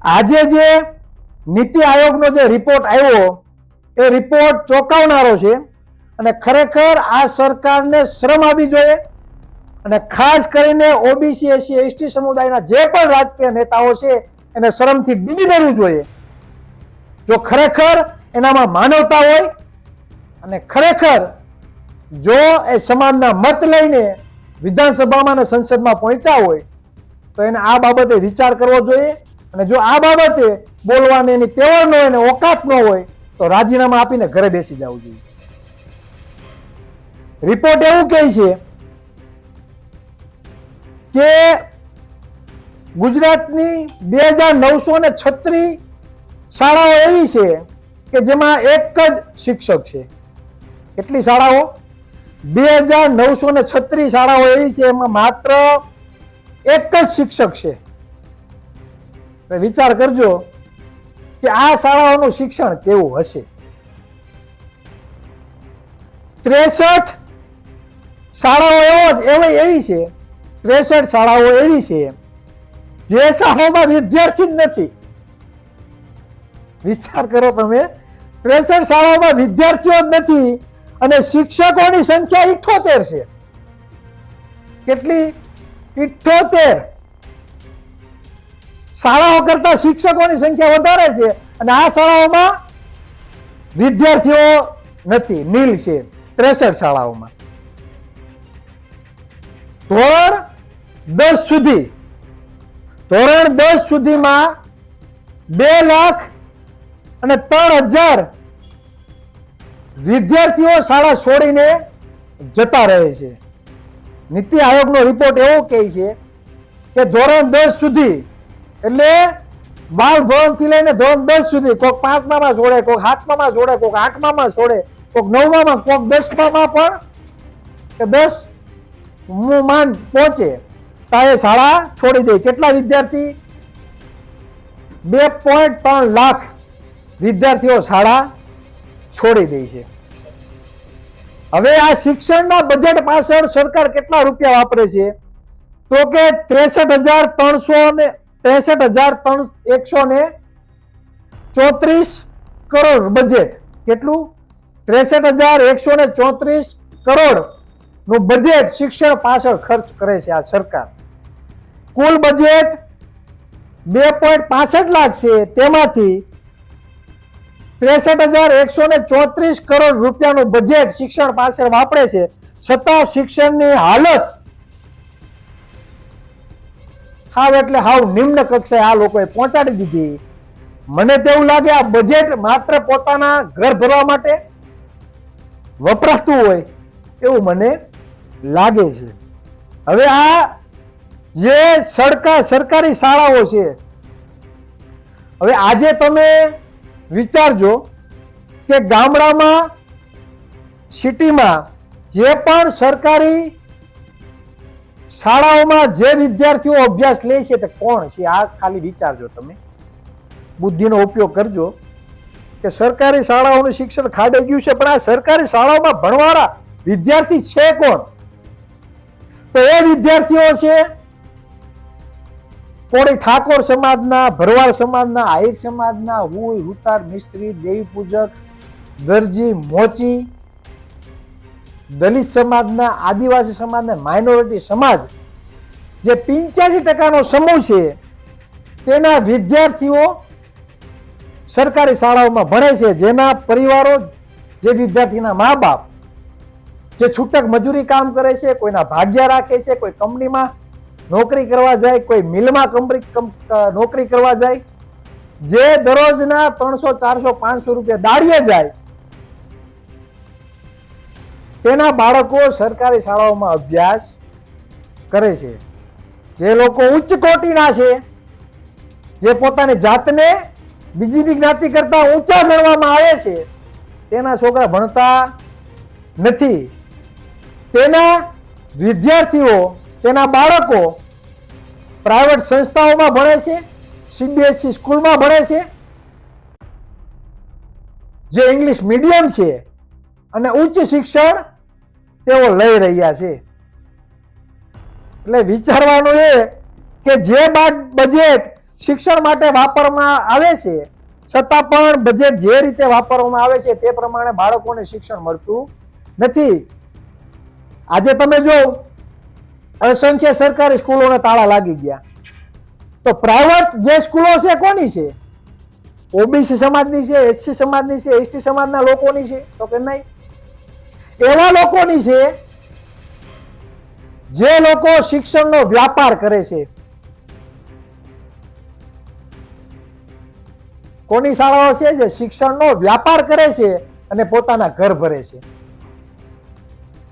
આજે જે નીતિ આયોગનો જે રિપોર્ટ આવ્યો એ રિપોર્ટ ચોંકાવનારો છે અને ખરેખર આ સરકારને શરમ આવવી જોઈએ અને ખાસ કરીને ઓબીસી એસસી એસટી સમુદાયના જે પણ રાજકીય નેતાઓ છે એને શરમથી ડૂબી દેવું જોઈએ. જો ખરેખર એનામાં માનવતા હોય અને ખરેખર જો એ સમાજના મત લઈને વિધાનસભામાં અને સંસદમાં પહોંચ્યા હોય તો એને આ બાબતે વિચાર કરવો જોઈએ અને જો આ બાબતે બોલવાની એની તેવડ ન હોય ને ઓકાત ન હોય તો રાજીનામા આપીને ઘરે બેસી જવું જોઈએ. રિપોર્ટ એવું કહે છે કે ગુજરાતની 2936 શાળાઓ એવી છે કે જેમાં એક જ શિક્ષક છે. કેટલી શાળાઓ? 2936 શાળાઓ એવી છે એમાં માત્ર એક જ શિક્ષક છે. વિચાર કરજો કે આ શાળાઓનું શિક્ષણ કેવું હશે. 63 શાળાઓ એવી છે 63 શાળાઓ એવી છે જે શાળાઓમાં વિદ્યાર્થી જ નથી. વિચાર કરો તમે, 63 શાળાઓમાં વિદ્યાર્થીઓ જ નથી અને શિક્ષકોની સંખ્યા 78 છે. કેટલી? 78. શાળાઓ કરતા શિક્ષકોની સંખ્યા વધારે છે અને આ શાળાઓમાં વિદ્યાર્થીઓ નથી, નીલ છે 63 શાળાઓમાં. ધોરણ 10 સુધીમાં 2,03,000 વિદ્યાર્થીઓ શાળા છોડીને જતા રહે છે. નીતિ આયોગનો રિપોર્ટ એવો કહે છે કે ધોરણ 10 સુધી એટલે બાળ ધોરણથી લઈને ધોરણ 10 સુધી કોઈક 5માં છોડે, કોઈક 7માં છોડે, કોઈક 8માં છોડે, કોઈક 9માં, કોઈક 10માં પણ કે 10 માન પહોંચે ત્યારે શાળા છોડી દે. કેટલા વિદ્યાર્થી? 2.3 લાખ વિદ્યાર્થીઓ શાળા છોડી દે છે. હવે આ શિક્ષણના બજેટ પાછળ સરકાર કેટલા રૂપિયા વાપરે છે? તો કે 63,134 કરોડ બજેટ. કેટલું? 63,134 કરોડ નું બજેટ શિક્ષણ પાછળ ખર્ચ કરે છે આ સરકાર. કુલ બજેટ 2.65 લાખ છે, તેમાંથી 63,134 કરોડ રૂપિયાનું બજેટ શિક્ષણ પાછળ વાપરે છે, છતાં શિક્ષણની હાલત હાવ એટલે હાવ નિમ્ન કક્ષાએ આ લોકોએ પહોંચાડી દીધી. મને તો એવું લાગે આ બજેટ માત્ર પોતાના ઘર ભરવા માટે વપરાતું હોય એવું મને લાગે છે. હવે આ જે સરકારી શાળાઓ છે, હવે આજે તમે વિચારજો કે ગામડામાં સિટીમાં જે પણ સરકારી શાળાઓમાં જે વિદ્યાર્થીઓ અભ્યાસ લે છે તે કોણ છે? આ ખાલી વિચારજો, તમે બુદ્ધિનો ઉપયોગ કરજો કે સરકારી શાળાઓનું શિક્ષણ ખાડાઈ ગયું છે, પણ આ સરકારી શાળાઓમાં ભણવાના વિદ્યાર્થી છે કોણ? તો એ વિદ્યાર્થીઓ છે કોળી ઠાકોર સમાજના, ભરવાડ સમાજના, આહિર સમાજના, હુઈ, હુતાર, મિસ્ત્રી, દેવી પૂજક, દરજી, મોચી, દલિત સમાજના, આદિવાસી સમાજના, માઇનોરિટી સમાજ જે 85% સમૂહ છે તેના વિદ્યાર્થીઓ સરકારી શાળાઓમાં ભણે છે. જેના પરિવારો, જે વિદ્યાર્થીના મા બાપ જે છૂટક મજૂરી કામ કરે છે, કોઈના ભાગ્ય રાખે છે, કોઈ કંપનીમાં નોકરી કરવા જાય, કોઈ મિલમાં નોકરી કરવા જાય, જે દરરોજના 300, 400, 500 રૂપિયા દાડીએ જાય, તેના બાળકો સરકારી શાળાઓમાં અભ્યાસ કરે છે. જે લોકો ઉચ્ચ કોટીના છે, જે પોતાની જાતને બીજીની જ્ઞાતિ કરતા ઊંચા ગણવામાં આવે છે, તેના છોકરા ભણતા નથી. તેના વિદ્યાર્થીઓ, તેના બાળકો પ્રાઇવેટ સંસ્થાઓમાં ભણે છે, સીબીએસઈ સ્કૂલમાં ભણે છે, જે ઇંગ્લિશ મીડિયમ છે અને ઉચ્ચ શિક્ષણ તેઓ લઈ રહ્યા છે. એટલે વિચારવાનું એ કે જે બજેટ શિક્ષણ માટે વાપરવામાં આવે છે, છતાં પણ બજેટ જે રીતે વાપરવામાં આવે છે તે પ્રમાણે બાળકોને શિક્ષણ મળતું નથી. આજે તમે જો અસંખ્ય સરકારી સ્કૂલોને તાળા લાગી ગયા, તો પ્રાઇવેટ જે સ્કૂલો છે કોની છે? ઓબીસી સમાજની છે, એસસી સમાજની છે, એસટી સમાજના લોકોની છે? તો કે નહીં. એવા લોકોની છે જે લોકો શિક્ષણનો વ્યાપાર કરે છે. કોની શાળાઓ છે? જે શિક્ષણનો વ્યાપાર કરે છે અને પોતાના ઘર ભરે છે.